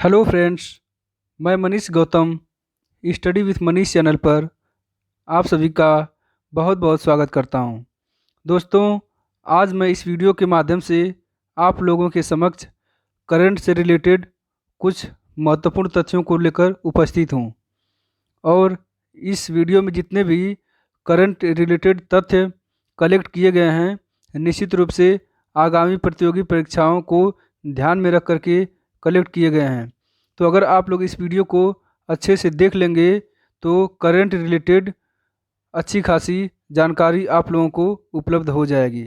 Hello friends. मैं Manish Gautam study with Manish channel पर आप सभी का बहुत बहुत स्वागत करता हूं। दोस्तों, आज मैं इस वीडियो के माध्यम से आप लोगों के समक्ष करंट से रिलेटेड कुछ महत्वपूर्ण तथ्यों को लेकर उपस्थित हूं। और इस वीडियो में जितने भी करंट रिलेटेड तथ्य कलेक्ट किए गए हैं, निश्चित रूप से आगामी प्रतियोगी परीक्षाओं को ध्यान में रख करके कलेक्ट किए गए हैं। तो अगर आप लोग इस वीडियो को अच्छे से देख लेंगे तो करंट रिलेटेड अच्छी खासी जानकारी आप लोगों को उपलब्ध हो जाएगी।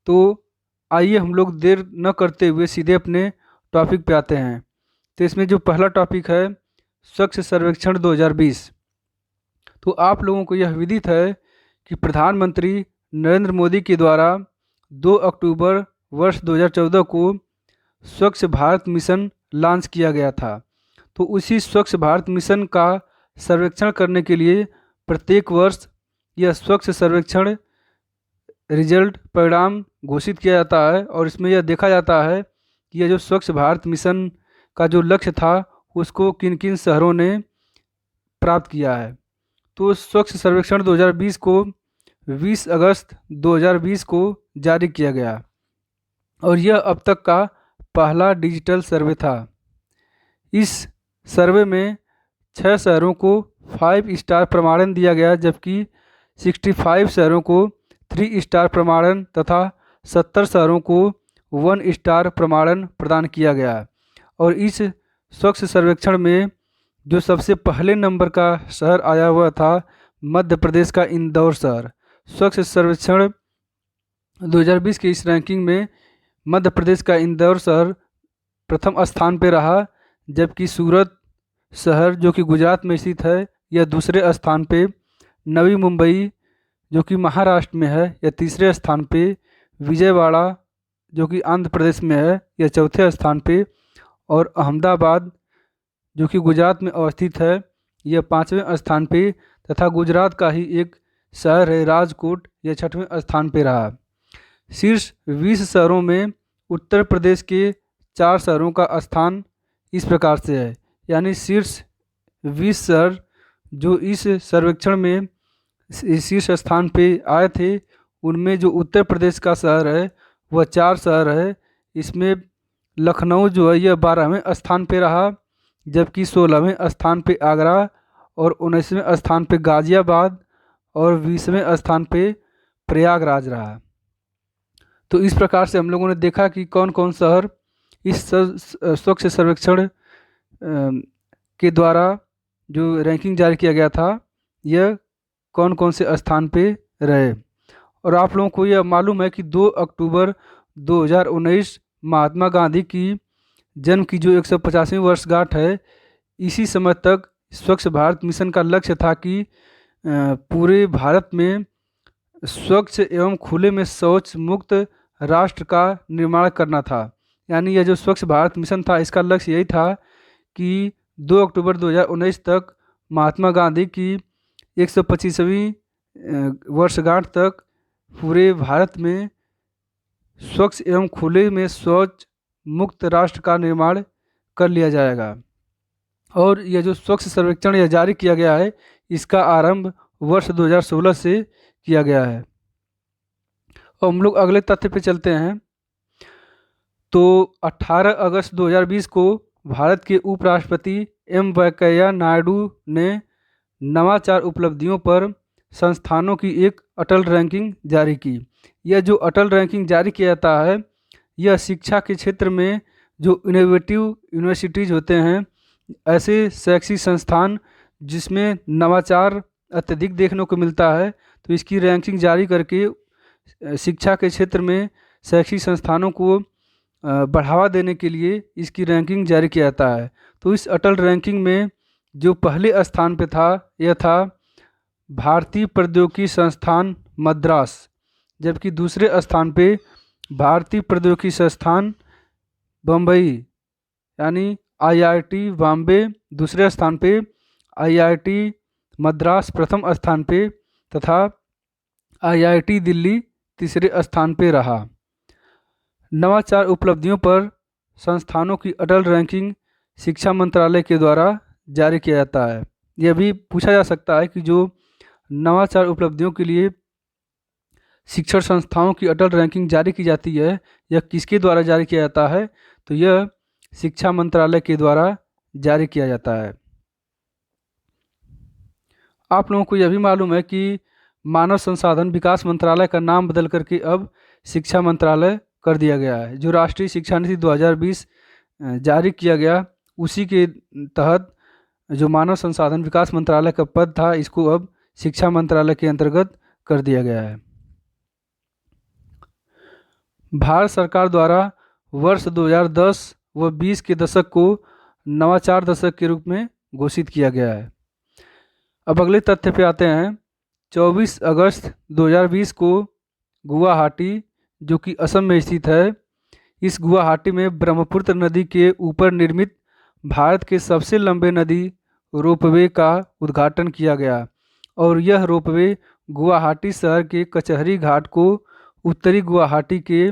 तो आइए हम लोग देर न करते हुए सीधे अपने टॉपिक पे आते हैं। तो इसमें जो पहला टॉपिक है, स्वच्छ सर्वेक्षण 2020। तो आप लोगों को यह विदित है कि प्रधानमंत्री नरेंद्र मोदी के द्वारा 2 अक्टूबर वर्ष 2014 को स्वच्छ भारत मिशन लॉन्च किया गया था। तो उसी स्वच्छ भारत मिशन का सर्वेक्षण करने के लिए प्रत्येक वर्ष यह स्वच्छ सर्वेक्षण रिजल्ट परिणाम घोषित किया जाता है। और इसमें यह देखा जाता है कि यह जो स्वच्छ भारत मिशन का जो लक्ष्य था उसको किन किन शहरों ने प्राप्त किया है। तो स्वच्छ सर्वेक्षण 2020 को 20 अगस्त 2020 को जारी किया गया और यह अब तक का पहला डिजिटल सर्वे था। इस सर्वे में 6 शहरों को 5 स्टार प्रमाणन दिया गया, जबकि 65 शहरों को 3 स्टार प्रमाणन तथा 70 शहरों को 1 स्टार प्रमाणन प्रदान किया गया। और इस स्वच्छ सर्वेक्षण में जो सबसे पहले नंबर का शहर आया हुआ था मध्य प्रदेश का इंदौर शहर। स्वच्छ सर्वेक्षण 2020 की इस रैंकिंग में मध्य प्रदेश का इंदौर शहर प्रथम स्थान पर रहा, जबकि सूरत शहर जो कि गुजरात में स्थित है यह दूसरे स्थान पे, नवी मुंबई जो कि महाराष्ट्र में है यह तीसरे स्थान पे, विजयवाड़ा जो कि आंध्र प्रदेश में है यह चौथे स्थान पे, और अहमदाबाद जो कि गुजरात में अवस्थित है यह 5वें स्थान पे, तथा गुजरात का ही एक शहर है राजकोट, यह 6वें स्थान पे रहा। शीर्ष 20 शहरों में उत्तर प्रदेश के 4 शहरों का स्थान इस प्रकार से है। यानी शीर्ष 20 शहर जो इस सर्वेक्षण में शीर्ष स्थान पे आए थे उनमें जो उत्तर प्रदेश का शहर है वह 4 शहर है। इसमें लखनऊ जो है यह 12वें स्थान पे रहा, जबकि 16वें स्थान पे आगरा, और 19वें स्थान पे गाज़ियाबाद, और 20वें स्थान पे प्रयागराज रहा। तो इस प्रकार से हम लोगों ने देखा कि कौन कौन शहर इस स्वच्छ सर्वेक्षण के द्वारा जो रैंकिंग जारी किया गया था यह कौन कौन से स्थान पे रहे। और आप लोगों को यह मालूम है कि 2 अक्टूबर 2019 महात्मा गांधी की जन्म की जो 150वीं वर्षगांठ है, इसी समय तक स्वच्छ भारत मिशन का लक्ष्य था कि पूरे भारत में स्वच्छ एवं खुले में शौच मुक्त राष्ट्र का निर्माण करना था। यानी यह जो स्वच्छ भारत मिशन था इसका लक्ष्य यही था कि 2 अक्टूबर 2019 तक महात्मा गांधी की 125वीं वर्षगांठ तक पूरे भारत में स्वच्छ एवं खुले में शौच मुक्त राष्ट्र का निर्माण कर लिया जाएगा। और यह जो स्वच्छ सर्वेक्षण यह जारी किया गया है इसका आरंभ वर्ष 2016 से किया गया है। और हम लोग अगले तथ्य पे चलते हैं। तो 18 अगस्त 2020 को भारत के उपराष्ट्रपति एम वेंकैया नायडू ने नवाचार उपलब्धियों पर संस्थानों की एक अटल रैंकिंग जारी की। यह जो अटल रैंकिंग जारी किया जाता है यह शिक्षा के क्षेत्र में जो इनोवेटिव यूनिवर्सिटीज़ होते हैं, ऐसे शैक्षिक संस्थान जिसमें नवाचार अत्यधिक देखने को मिलता है, तो इसकी रैंकिंग जारी करके शिक्षा के क्षेत्र में शैक्षिक संस्थानों को बढ़ावा देने के लिए इसकी रैंकिंग जारी किया जाता है। तो इस अटल रैंकिंग में जो पहले स्थान पे था यह था भारतीय प्रौद्योगिकी संस्थान मद्रास, जबकि दूसरे स्थान पे भारतीय प्रौद्योगिकी संस्थान बम्बई यानी आईआईटी बॉम्बे दूसरे स्थान पे, आईआईटी मद्रास प्रथम स्थान पे, तथा आईआईटी दिल्ली तीसरे स्थान पे रहा। नवाचार उपलब्धियों पर संस्थानों की अटल रैंकिंग शिक्षा मंत्रालय के द्वारा जारी किया जाता है। यह भी पूछा जा सकता है कि जो नवाचार उपलब्धियों के लिए शिक्षण संस्थाओं की अटल रैंकिंग जारी की जाती है, यह किसके द्वारा जारी किया जाता है? तो यह शिक्षा मंत्रालय के द्वारा जारी किया जाता है। आप लोगों को यह भी मालूम है कि मानव संसाधन विकास मंत्रालय का नाम बदल करके अब शिक्षा मंत्रालय कर दिया गया है। जो राष्ट्रीय शिक्षा नीति 2020 जारी किया गया, उसी के तहत जो मानव संसाधन विकास मंत्रालय का पद था, इसको अब शिक्षा मंत्रालय के अंतर्गत कर दिया गया है। भारत सरकार द्वारा वर्ष 2010 व 20 के दशक को नवाचार दशक के रूप में घोषित किया गया है। अब अगले तथ्य पे आते हैं। 24 अगस्त 2020 को गुवाहाटी, जो कि असम में स्थित है, इस गुवाहाटी में ब्रह्मपुत्र नदी के ऊपर निर्मित भारत के सबसे लंबे नदी रोपवे का उद्घाटन किया गया और यह रोपवे गुवाहाटी शहर के कचहरी घाट को उत्तरी गुवाहाटी के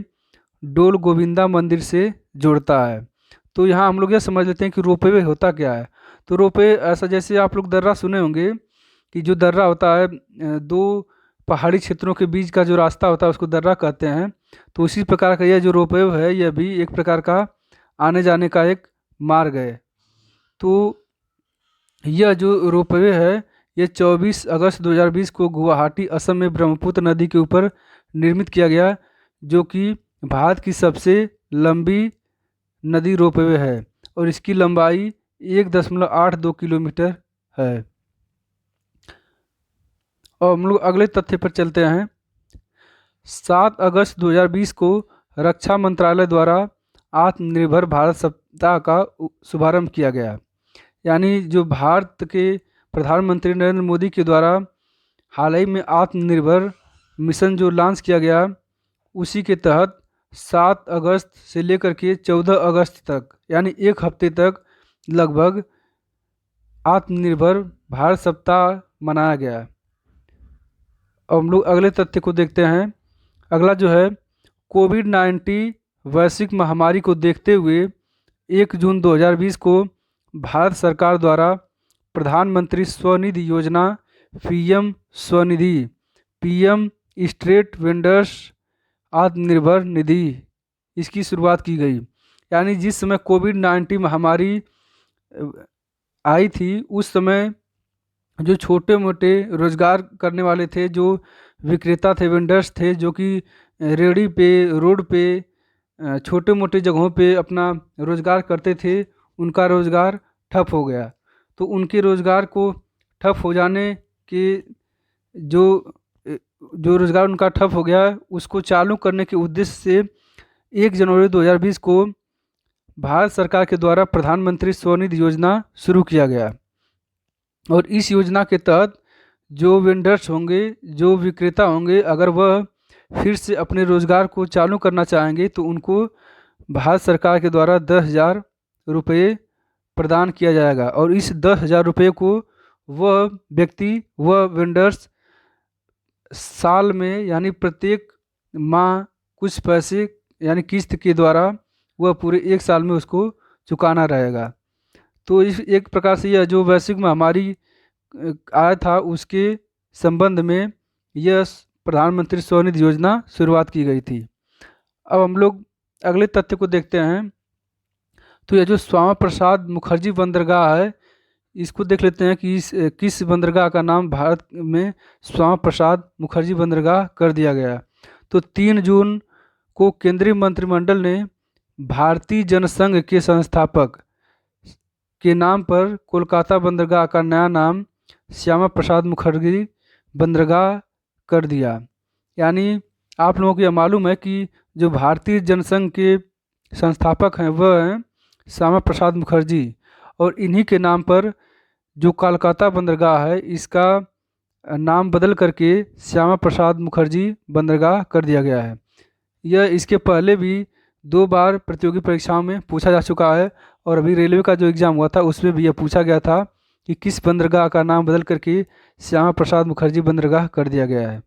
डोल गोविंदा मंदिर से जोड़ता है। तो यहाँ हम लोग यह समझ लेते हैं कि रोपवे होता क्या है। तो रोपवे ऐसा, जैसे आप लोग दर्रा सुने होंगे कि जो दर्रा होता है, दो पहाड़ी क्षेत्रों के बीच का जो रास्ता होता है उसको दर्रा कहते हैं। तो उसी प्रकार का यह जो रोपवे है, यह भी एक प्रकार का आने जाने का एक मार्ग है। तो यह जो रोपवे है, यह 24 अगस्त 2020 को गुवाहाटी असम में ब्रह्मपुत्र नदी के ऊपर निर्मित किया गया, जो कि भारत की सबसे लंबी नदी रोपवे है और इसकी लंबाई 1.82 किलोमीटर है। और हम लोग अगले तथ्य पर चलते हैं। 7 अगस्त 2020 को रक्षा मंत्रालय द्वारा आत्मनिर्भर भारत सप्ताह का शुभारंभ किया गया। यानी जो भारत के प्रधानमंत्री नरेंद्र मोदी के द्वारा हाल ही में आत्मनिर्भर मिशन जो लॉन्च किया गया, उसी के तहत 7 अगस्त से लेकर के 14 अगस्त तक, यानी एक हफ्ते तक लगभग आत्मनिर्भर भारत सप्ताह मनाया गया। अब हम लोग अगले तथ्य को देखते हैं। अगला जो है, कोविड-19 वैश्विक महामारी को देखते हुए 1 जून 2020 को भारत सरकार द्वारा प्रधानमंत्री स्वनिधि योजना PM Svanidhi, PM street vendors Atmanirbhar Nidhi, इसकी शुरुआत की गई। यानी जिस समय कोविड-19 महामारी आई थी, उस समय जो छोटे मोटे रोजगार करने वाले थे, जो विक्रेता थे, वेंडर्स थे, जो कि रेहड़ी पे, रोड पे, छोटे मोटे जगहों पे अपना रोजगार करते थे, उनका रोजगार ठप हो गया। तो उनके रोजगार को ठप हो जाने के जो जो रोजगार उनका ठप हो गया, उसको चालू करने के उद्देश्य से 1 जनवरी 2020 को भारत सरकार के द्वारा प्रधानमंत्री स्वनिधि योजना शुरू किया गया। और इस योजना के तहत जो वेंडर्स होंगे, जो विक्रेता होंगे, अगर वह फिर से अपने रोज़गार को चालू करना चाहेंगे तो उनको भारत सरकार के द्वारा 10,000 रुपये प्रदान किया जाएगा। और इस 10,000 रुपये को वह व्यक्ति, वह वेंडर्स साल में, यानी प्रत्येक माह कुछ पैसे, यानी किस्त के द्वारा वह पूरे 1 साल में उसको चुकाना रहेगा। तो इस एक प्रकार से यह जो वैश्विक महामारी आया था, उसके संबंध में यह प्रधानमंत्री स्वनिधि योजना शुरुआत की गई थी। अब हम लोग अगले तथ्य को देखते हैं। तो यह जो श्यामा प्रसाद मुखर्जी बंदरगाह है, इसको देख लेते हैं कि किस बंदरगाह का नाम भारत में श्यामा प्रसाद मुखर्जी बंदरगाह कर दिया गया। तो 3 जून को केंद्रीय मंत्रिमंडल ने भारतीय जनसंघ के संस्थापक के नाम पर कोलकाता बंदरगाह का नया नाम श्यामा प्रसाद मुखर्जी बंदरगाह कर दिया। यानी आप लोगों को यह मालूम है कि जो भारतीय जनसंघ के संस्थापक हैं वह हैं श्यामा प्रसाद मुखर्जी, और इन्हीं के नाम पर जो कोलकाता बंदरगाह है, इसका नाम बदल करके श्यामा प्रसाद मुखर्जी बंदरगाह कर दिया गया है। यह इसके पहले भी 2 बार प्रतियोगी परीक्षाओं में पूछा जा चुका है, और अभी रेलवे का जो एग्ज़ाम हुआ था उसमें भी यह पूछा गया था कि किस बंदरगाह का नाम बदल करके श्यामा प्रसाद मुखर्जी बंदरगाह कर दिया गया है।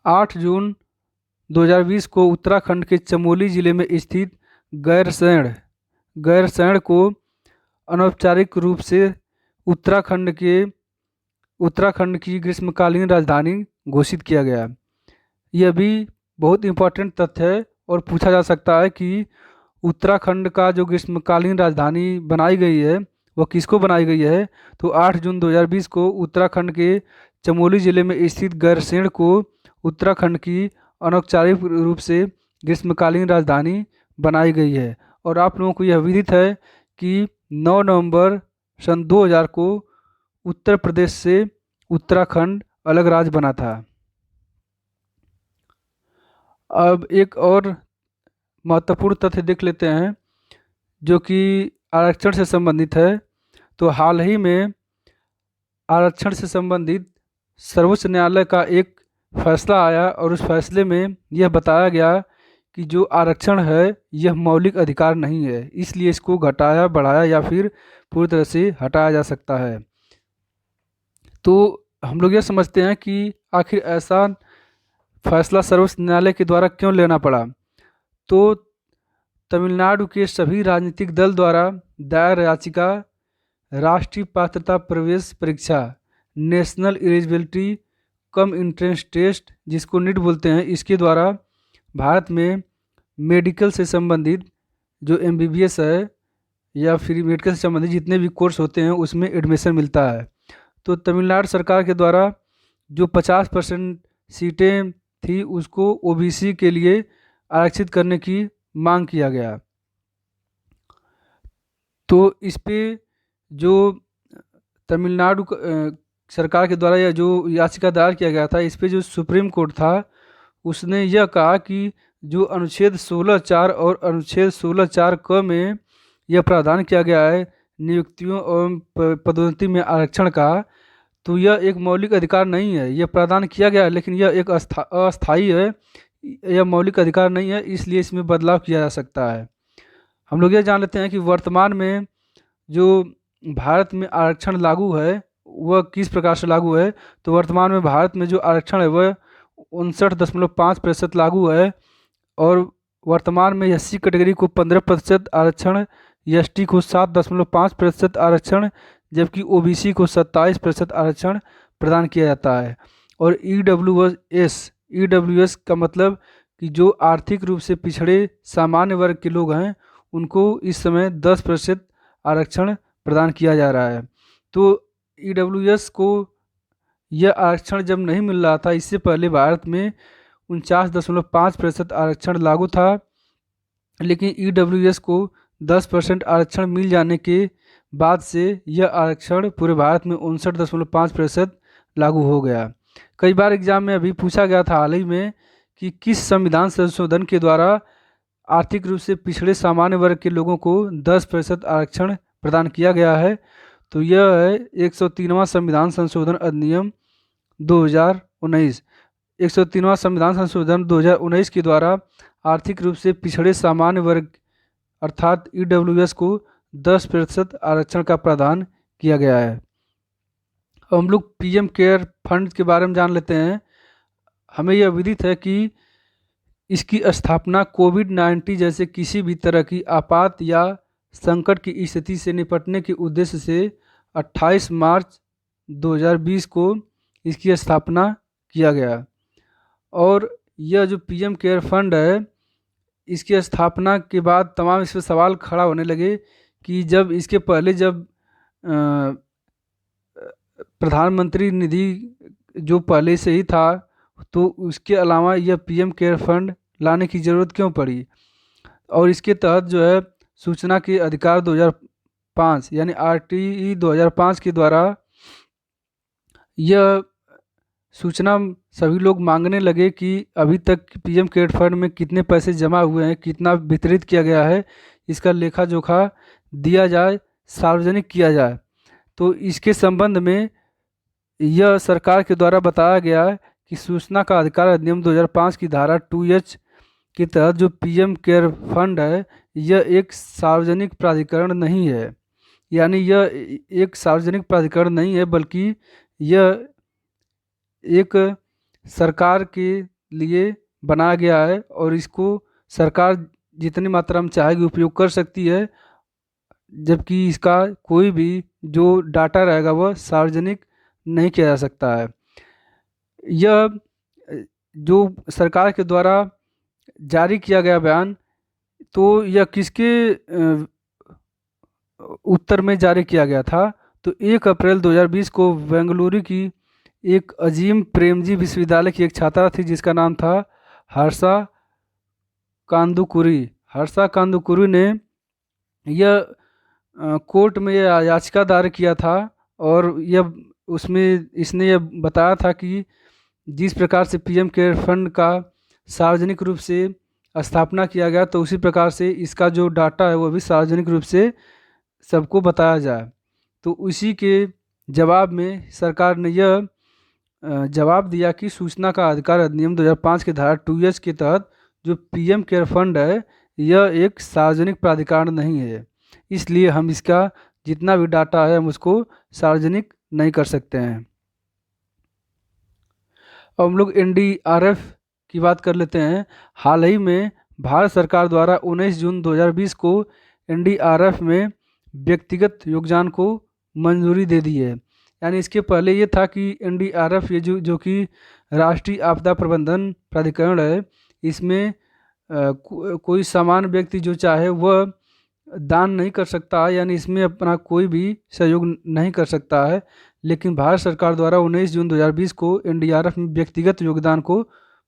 8 जून 2020 को उत्तराखंड के चमोली जिले में स्थित गैरसैंण गैरसैंण को अनौपचारिक रूप से उत्तराखंड के उत्तराखंड की ग्रीष्मकालीन राजधानी घोषित किया गया। यह भी बहुत इंपॉर्टेंट तथ्य है और पूछा जा सकता है कि उत्तराखंड का जो ग्रीष्मकालीन राजधानी बनाई गई है वह किसको बनाई गई है। तो 8 जून 2020 को उत्तराखंड के चमोली जिले में स्थित गैरसैंण को उत्तराखंड की अनौपचारिक रूप से ग्रीष्मकालीन राजधानी बनाई गई है। और आप लोगों को यह विदित है कि 9 नवंबर सन 2000 को उत्तर प्रदेश से उत्तराखंड अलग राज्य बना था। अब एक और महत्वपूर्ण तथ्य देख लेते हैं जो कि आरक्षण से संबंधित है। तो हाल ही में आरक्षण से संबंधित सर्वोच्च न्यायालय का एक फैसला आया और उस फैसले में यह बताया गया कि जो आरक्षण है यह मौलिक अधिकार नहीं है, इसलिए इसको घटाया बढ़ाया या फिर पूरी तरह से हटाया जा सकता है। तो हम लोग यह समझते हैं कि आखिर ऐसा फैसला सर्वोच्च न्यायालय के द्वारा क्यों लेना पड़ा। तो तमिलनाडु के सभी राजनीतिक दल द्वारा दायर याचिका राष्ट्रीय पात्रता प्रवेश परीक्षा national eligibility cum entrance test जिसको नीट बोलते हैं, इसके द्वारा भारत में मेडिकल से संबंधित जो एमबीबीएस है या फिर मेडिकल से संबंधित जितने भी कोर्स होते हैं उसमें एडमिशन मिलता है। तो तमिलनाडु सरकार के द्वारा जो 50% सीटें थी उसको ओबीसी के लिए आरक्षित करने की मांग किया गया। तो इस पे जो तमिलनाडु सरकार के द्वारा यह जो याचिका दायर किया गया था, इस पे जो सुप्रीम कोर्ट था उसने यह कहा कि जो अनुच्छेद 16(4) और अनुच्छेद 16(4) क में यह प्रावधान किया गया है नियुक्तियों एवं पदोन्नति में आरक्षण का, तो यह एक मौलिक अधिकार नहीं है। यह प्रावधान किया गया है लेकिन यह एक अस्थायी है, यह मौलिक अधिकार नहीं है, इसलिए इसमें बदलाव किया जा सकता है। हम लोग यह जान लेते हैं कि वर्तमान में जो भारत में आरक्षण लागू है वह किस प्रकार से लागू है। तो वर्तमान में भारत में जो आरक्षण है वह 59.5% लागू है और वर्तमान में एससी कैटेगरी को 15% आरक्षण, एसटी को 7.5% आरक्षण, जबकि ओबीसी को 27% आरक्षण प्रदान किया जाता है। और ईडब्ल्यूएस का मतलब कि जो आर्थिक रूप से पिछड़े सामान्य वर्ग के लोग हैं उनको इस समय 10% आरक्षण प्रदान किया जा रहा है। तो ईडब्ल्यूएस को यह आरक्षण जब नहीं मिल रहा था, इससे पहले भारत में 49.5% आरक्षण लागू था, लेकिन ईडब्ल्यूएस को 10% आरक्षण मिल जाने के बाद से यह आरक्षण पूरे भारत में 59.5% लागू हो गया। कई बार एग्जाम में अभी पूछा गया था हाल ही में कि किस संविधान संशोधन के द्वारा आर्थिक रूप से पिछड़े सामान्य वर्ग के लोगों को 10% आरक्षण प्रदान किया गया है। तो यह है 103वां संविधान संशोधन अधिनियम 2019। 103वां संविधान संशोधन 2019 के द्वारा आर्थिक रूप से पिछड़े सामान्य वर्ग अर्थात ईडब्ल्यूएस को 10% आरक्षण का प्रावधान किया गया है। हम लोग पीएम केयर फंड के बारे में जान लेते हैं। हमें यह विदित है कि इसकी स्थापना कोविड-19 जैसे किसी भी तरह की आपात या संकट की स्थिति से निपटने के उद्देश्य से 28 मार्च 2020 को इसकी स्थापना किया गया। और यह जो पीएम केयर फंड है इसकी स्थापना के बाद तमाम इस पर सवाल खड़ा होने लगे कि जब इसके पहले जब प्रधानमंत्री निधि जो पहले से ही था तो उसके अलावा यह पीएम केयर फंड लाने की ज़रूरत क्यों पड़ी। और इसके तहत जो है सूचना के अधिकार 2005 यानी आरटीई 2005 के द्वारा यह सूचना सभी लोग मांगने लगे कि अभी तक पीएम केयर फंड में कितने पैसे जमा हुए हैं, कितना वितरित किया गया है, इसका लेखा जोखा दिया जाए, सार्वजनिक किया जाए। तो इसके संबंध में यह सरकार के द्वारा बताया गया कि सूचना का अधिकार अधिनियम 2005 की धारा 2H के तहत जो पीएम केयर फंड है यह एक सार्वजनिक प्राधिकरण नहीं है, यानी यह एक सार्वजनिक प्राधिकरण नहीं है बल्कि यह एक सरकार के लिए बनाया गया है और इसको सरकार जितनी मात्रा में चाहेगी उपयोग कर सकती है, जबकि इसका कोई भी जो डाटा रहेगा वह सार्वजनिक नहीं किया जा सकता है। यह जो सरकार के द्वारा जारी किया गया बयान, तो यह किसके उत्तर में जारी किया गया था? तो 1 अप्रैल 2020 को बेंगलुरु की एक अजीम प्रेमजी विश्वविद्यालय की एक छात्रा थी जिसका नाम था हर्षा कांदुकुरी। हर्षा कांदुकुरी ने यह कोर्ट में यह याचिका दायर किया था, और यह उसमें इसने यह बताया था कि जिस प्रकार से पीएम केयर फंड का सार्वजनिक रूप से स्थापना किया गया, तो उसी प्रकार से इसका जो डाटा है वह भी सार्वजनिक रूप से सबको बताया जाए। तो उसी के जवाब में सरकार ने यह जवाब दिया कि सूचना का अधिकार अधिनियम 2005 की धारा 2H के तहत जो पीएम केयर फंड है यह एक सार्वजनिक प्राधिकरण नहीं है, इसलिए हम इसका जितना भी डाटा है हम उसको सार्वजनिक नहीं कर सकते हैं। अब हम लोग एनडीआरएफ की बात कर लेते हैं। हाल ही में भारत सरकार द्वारा 19 जून 2020 को एनडीआरएफ में व्यक्तिगत योगदान को मंजूरी दे दी है। यानी इसके पहले ये था कि एनडीआरएफ ये जो कि राष्ट्रीय आपदा प्रबंधन प्राधिकरण है, इसमें कोई सामान्य व्यक्ति जो चाहे वह दान नहीं कर सकता है, यानी इसमें अपना कोई भी सहयोग नहीं कर सकता है। लेकिन भारत सरकार द्वारा 19 जून 2020 को एनडीआरएफ में व्यक्तिगत योगदान को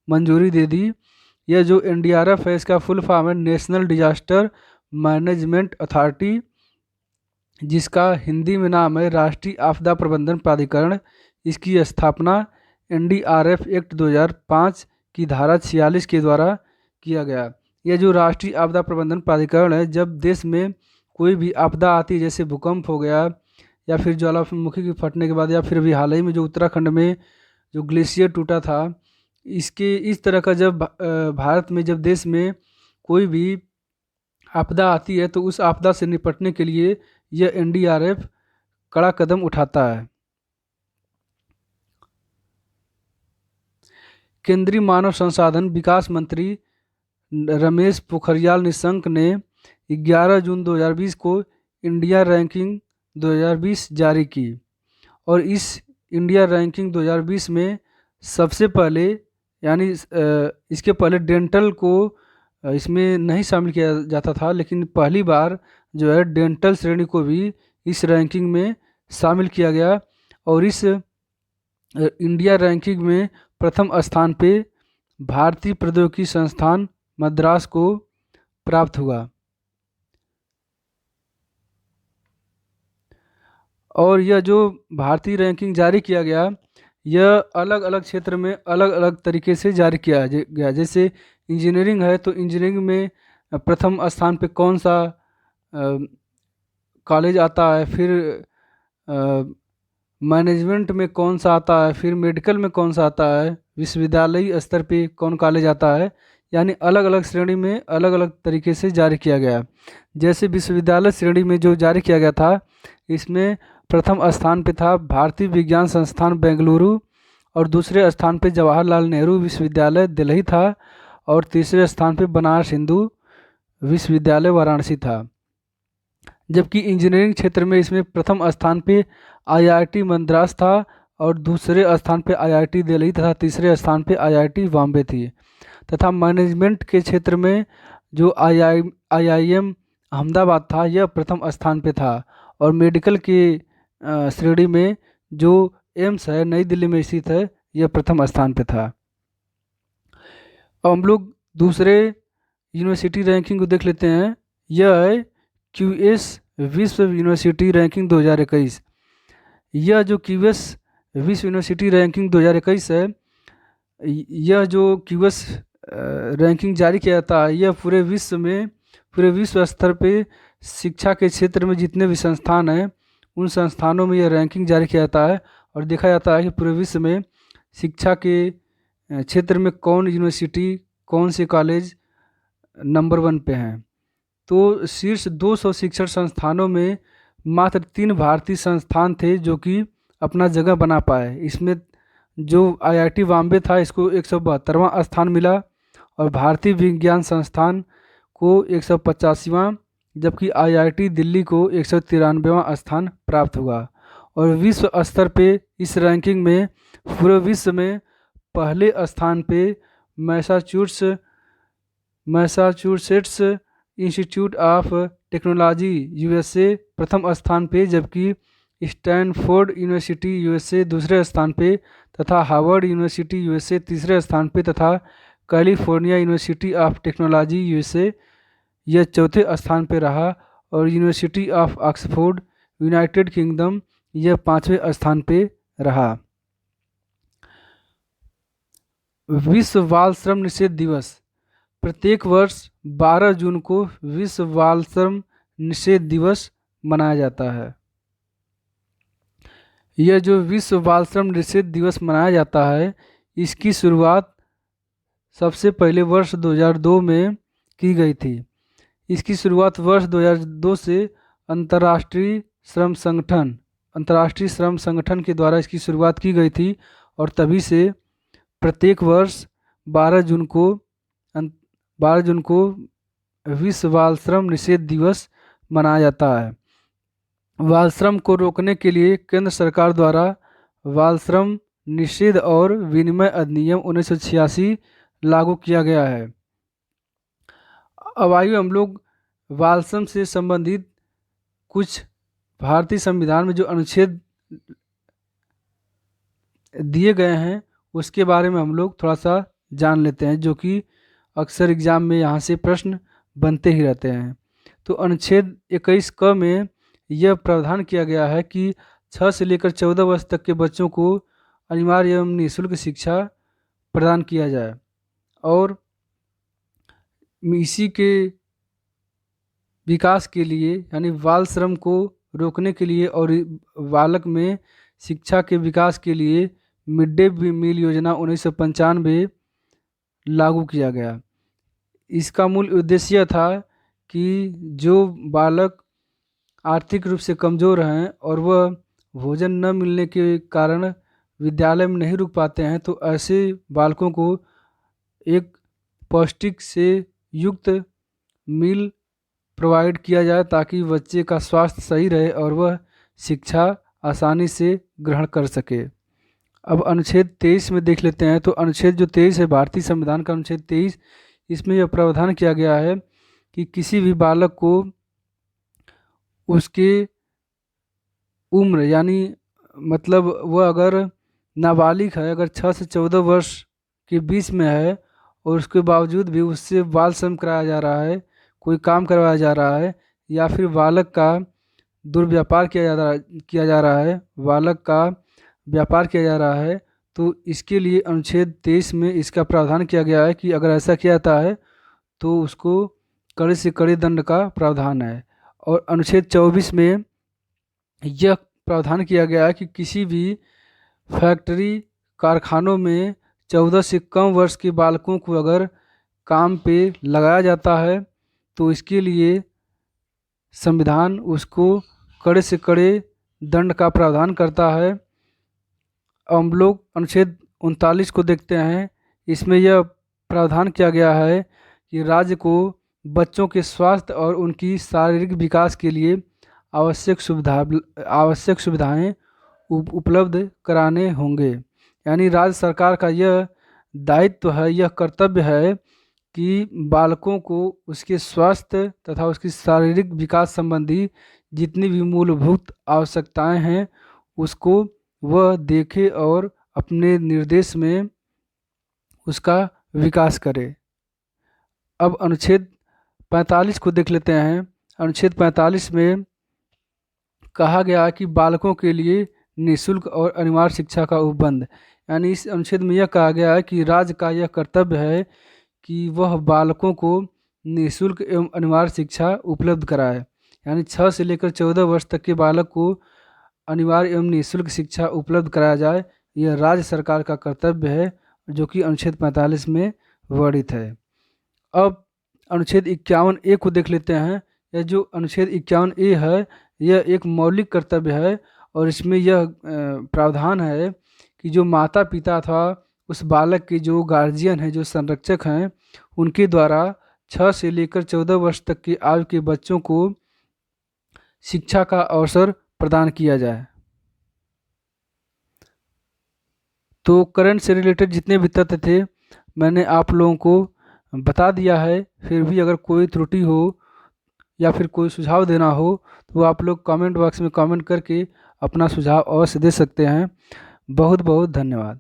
मंजूरी दे दी। यह जो एनडीआरएफ है इसका फुल फॉर्म है नेशनल डिजास्टर मैनेजमेंट अथॉरिटी, जिसका हिंदी में नाम है राष्ट्रीय आपदा प्रबंधन प्राधिकरण। इसकी स्थापना एनडीआरएफ एक्ट 2005 की धारा 46 के द्वारा किया गया। यह जो राष्ट्रीय आपदा प्रबंधन प्राधिकरण है, जब देश में कोई भी आपदा आती है, जैसे भूकंप हो गया या फिर ज्वालामुखी के फटने के बाद, या फिर अभी हाल ही में जो उत्तराखंड में जो ग्लेशियर टूटा था, इसके इस तरह का जब भारत में जब देश में कोई भी आपदा आती है, तो उस आपदा से निपटने के लिए यह एनडीआरएफ कड़ा कदम उठाता है। केंद्रीय मानव संसाधन विकास मंत्री रमेश पोखरियाल निशंक ने 11 जून 2020 को इंडिया रैंकिंग 2020 जारी की, और इस इंडिया रैंकिंग 2020 में सबसे पहले, यानी इसके पहले डेंटल को इसमें नहीं शामिल किया जाता था, लेकिन पहली बार जो है डेंटल श्रेणी को भी इस रैंकिंग में शामिल किया गया, और इस इंडिया रैंकिंग में प्रथम स्थान पे भारतीय प्रौद्योगिकी संस्थान मद्रास को प्राप्त हुआ। और यह जो भारतीय रैंकिंग जारी किया गया, यह अलग अलग क्षेत्र में अलग अलग तरीके से जारी किया गया। जैसे इंजीनियरिंग है, तो इंजीनियरिंग में प्रथम स्थान पे कौन सा कॉलेज आता है, फिर मैनेजमेंट में कौन सा आता है, फिर मेडिकल में कौन सा आता है, विश्वविद्यालय स्तर पे कौन कॉलेज आता है, यानी अलग अलग श्रेणी में अलग अलग तरीके से जारी किया गया। जैसे विश्वविद्यालय श्रेणी में जो जारी किया गया था, इसमें प्रथम स्थान पे था भारतीय विज्ञान संस्थान बेंगलुरु, और दूसरे स्थान पे जवाहरलाल नेहरू विश्वविद्यालय दिल्ली था, और तीसरे स्थान पे बनारस हिंदू विश्वविद्यालय वाराणसी था। जबकि इंजीनियरिंग क्षेत्र में इसमें प्रथम स्थान पे आईआईटी मद्रास था, और दूसरे स्थान पे आईआईटी दिल्ली तथा तीसरे स्थान पे आईआईटी बॉम्बे थी। तथा मैनेजमेंट के क्षेत्र में जो आईआईएम अहमदाबाद था, यह प्रथम स्थान पे था, और मेडिकल के श्रेणी में जो एम्स है नई दिल्ली में स्थित है, यह प्रथम स्थान पे था। अब हम लोग दूसरे यूनिवर्सिटी रैंकिंग को देख लेते हैं। यह है क्यूएस विश्व यूनिवर्सिटी रैंकिंग 2021। यह जो क्यूएस विश्व यूनिवर्सिटी रैंकिंग 2021 है, यह जो क्यूएस रैंकिंग जारी किया जाता है, यह पूरे विश्व स्तर पे शिक्षा के क्षेत्र में जितने भी संस्थान हैं, उन संस्थानों में यह रैंकिंग जारी किया जाता है, और देखा जाता है कि पूरे विश्व में शिक्षा के क्षेत्र में कौन यूनिवर्सिटी, कौन से कॉलेज नंबर 1 पे हैं। तो शीर्ष 200 शिक्षण संस्थानों में मात्र 3 भारतीय संस्थान थे जो कि अपना जगह बना पाए। इसमें जो आईआईटी बॉम्बे था, इसको 172वां स्थान मिला, और भारतीय विज्ञान संस्थान को 185वां, जबकि आईआईटी दिल्ली को 193वां स्थान प्राप्त हुआ। और विश्व स्तर पे इस रैंकिंग में पूरे विश्व में पहले स्थान पे Massachusetts Massachusetts institute of technology USA प्रथम स्थान पे, जबकि स्टैनफोर्ड यूनिवर्सिटी यूएसए दूसरे स्थान पे तथा हार्वर्ड यूनिवर्सिटी यूएसए तीसरे स्थान पे तथा California university of technology USA यह चौथे स्थान पे रहा। और university of Oxford United kingdom यह 5वें स्थान पे रहा। विश्व बाल श्रम निषेध दिवस प्रत्येक वर्ष 12 जून को विश्व बाल श्रम निषेध दिवस मनाया जाता है। यह जो विश्व बाल श्रम निषेध दिवस मनाया जाता है, इसकी शुरुआत सबसे पहले वर्ष 2002 में की गई थी। इसकी शुरुआत वर्ष 2002 से अंतर्राष्ट्रीय श्रम संगठन के द्वारा इसकी शुरुआत की गई थी। और तभी से प्रत्येक वर्ष 12 जून को विश्व बाल श्रम निषेध दिवस मनाया जाता है। बाल श्रम को रोकने के लिए केंद्र सरकार द्वारा बाल श्रम निषेध और विनिमय अधिनियम 1986 लागू किया गया है। अब आइए हम लोग बाल श्रम से संबंधित कुछ भारतीय संविधान में जो अनुच्छेद दिए गए हैं उसके बारे में हम लोग थोड़ा सा जान लेते हैं, जो कि अक्सर एग्जाम में यहाँ से प्रश्न बनते ही रहते हैं। तो अनुच्छेद 21 क में यह प्रावधान किया गया है कि 6 से लेकर 14 वर्ष तक के बच्चों को अनिवार्य एवं निःशुल्क शिक्षा प्रदान किया जाए। और इसी के विकास के लिए यानी बाल श्रम को रोकने के लिए और बालक में शिक्षा के विकास के लिए मिड डे मील योजना 1995 लागू किया गया। इसका मूल उद्देश्य था कि जो बालक आर्थिक रूप से कमज़ोर हैं और वह भोजन न मिलने के कारण विद्यालय में नहीं रुक पाते हैं, तो ऐसे बालकों को एक पौष्टिक से युक्त मील प्रोवाइड किया जाए ताकि बच्चे का स्वास्थ्य सही रहे और वह शिक्षा आसानी से ग्रहण कर सके। अब अनुच्छेद 23 में देख लेते हैं। तो अनुच्छेद जो 23 है भारतीय संविधान का अनुच्छेद 23, इसमें यह प्रावधान किया गया है कि किसी भी बालक को उसके उम्र यानी मतलब वह अगर नाबालिग है, अगर 6 से 14 वर्ष के बीच में है और उसके बावजूद भी उससे बाल श्रम कराया जा रहा है, कोई काम करवाया जा रहा है या फिर बालक का दुर्व्यापार किया जा रहा है, बालक का व्यापार किया जा रहा है, तो इसके लिए अनुच्छेद 23 में इसका प्रावधान किया गया है कि अगर ऐसा किया जाता है तो उसको कड़े से कड़े दंड का प्रावधान है। और अनुच्छेद 24 में यह प्रावधान किया गया है कि किसी भी फैक्ट्री कारखानों में 14 से कम वर्ष के बालकों को अगर काम पे लगाया जाता है तो इसके लिए संविधान उसको कड़े से कड़े दंड का प्रावधान करता है। हम लोग अनुच्छेद 39 को देखते हैं। इसमें यह प्रावधान किया गया है कि राज्य को बच्चों के स्वास्थ्य और उनकी शारीरिक विकास के लिए आवश्यक सुविधाएं उपलब्ध कराने होंगे। यानी राज्य सरकार का यह दायित्व है, यह कर्तव्य है कि बालकों को उसके स्वास्थ्य तथा उसकी शारीरिक विकास संबंधी जितनी भी मूलभूत आवश्यकताएं हैं उसको वह देखे और अपने निर्देश में उसका विकास करे। अब अनुच्छेद 45 को देख लेते हैं। अनुच्छेद 45 में कहा गया कि बालकों के लिए निःशुल्क और अनिवार्य शिक्षा का उपबंध, यानी इस अनुच्छेद में यह कहा गया है कि राज्य का यह कर्तव्य है कि वह बालकों को निःशुल्क एवं अनिवार्य शिक्षा उपलब्ध कराए। यानी 6 से लेकर 14 वर्ष तक के बालक को अनिवार्य एवं निःशुल्क शिक्षा उपलब्ध कराया जाए, यह राज्य सरकार का कर्तव्य है, जो कि अनुच्छेद 45 में वर्णित है। अब अनुच्छेद 51A को देख लेते हैं। यह जो अनुच्छेद 51A है यह एक मौलिक कर्तव्य है और इसमें यह प्रावधान है कि जो माता पिता अथवा उस बालक के जो गार्जियन हैं, जो संरक्षक हैं, उनके द्वारा 6 से लेकर 14 वर्ष तक की आयु के बच्चों को शिक्षा का अवसर प्रदान किया जाए। तो करंट से रिलेटेड जितने भी तथ्य थे मैंने आप लोगों को बता दिया है। फिर भी अगर कोई त्रुटि हो या फिर कोई सुझाव देना हो तो आप लोग कमेंट बॉक्स में कमेंट करके अपना सुझाव अवश्य दे सकते हैं। बहुत बहुत धन्यवाद।